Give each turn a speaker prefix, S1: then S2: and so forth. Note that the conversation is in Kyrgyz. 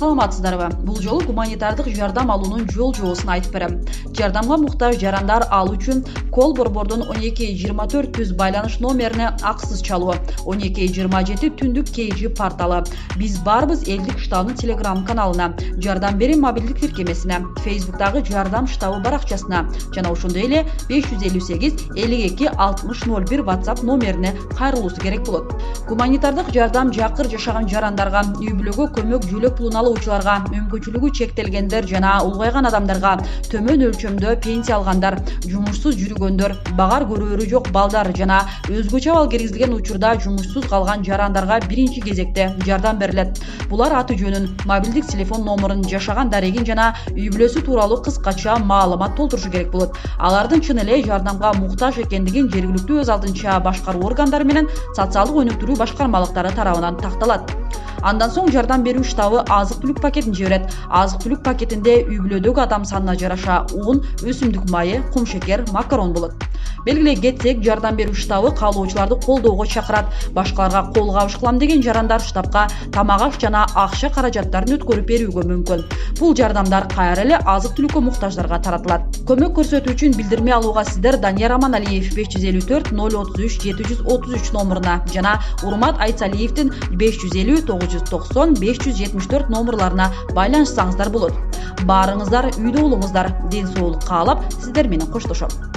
S1: саламатсыздарбы? Бул жолу гуманитардык жардам алуунун жол-жобосун айтып берем. Жардамга муктаж жарандар алуу үчүн Кол борбордун 1224 түз байланыш номерине акысыз чалуу, 1227 түндүк KG порталы, биз барбыз элдик штабынын Telegram каналына, жардам берем мобилдик тиркемесине, Facebook'тагы жардам штабы баракчасына жана ошондой эле 558 52 60 01 WhatsApp номерине кайрылуусу керек болот. Гуманитардык жардам жакыр жашаган жарандарга, үй-бүлөгө көмөк жөлөк пулун алуучуларга, мүмкүнчүлүгү чектелгендер жана улгайган адамдарга, төмөн өлчөмдө пенсия алгандар, жумушсуз жүргөндөр, багар көрөөрү жок балдар жана өзгөчө абал киргизилген учурда жумушсуз калган жарандарга биринчи кезекте жардам берилет. Булар аты жөнүн, мобилдик телефон номерин, жашаган дарегин жана үй-бүлөсү тууралуу кыскача маалымат толтурушу керек болот. Алардын чын эле жардамга муктаж экендигин жергиликтүү өз алдынча башкаруу органдары менен социалдык өнүктүрүү башкармалыктары тарабынан такталат. Андан соң жардам берүү штабы азык-түлүк пакетин жиберет. Азык-түлүк пакетинде үй-бүлөдөгү адам санына жараша ун, өсүмдүк майы, кум шекер, макарон болот. Белгилей кетсек, жардам берүү штабы каалоочуларды колдоого чакырат. Башкаларга кол кабыш кылам деген жарандар штабка тамак-аш жана акча каражаттарын өткөрүп берүүгө мүмкүн. Бул жардамдар кайра эле азык-түлүккө муктаждарга таратылат. Көмөк көрсөтүү үчүн билдирме алууга сиздер Данияр Аманалиев 554 033 733 номуруна жана Урмат Айцалиевдин 550 990 574 номурларына байланышсаңыздар болот. Баарыңыздар үйдө болуңуздар. Ден соолук каалап, сиздер менен коштошом.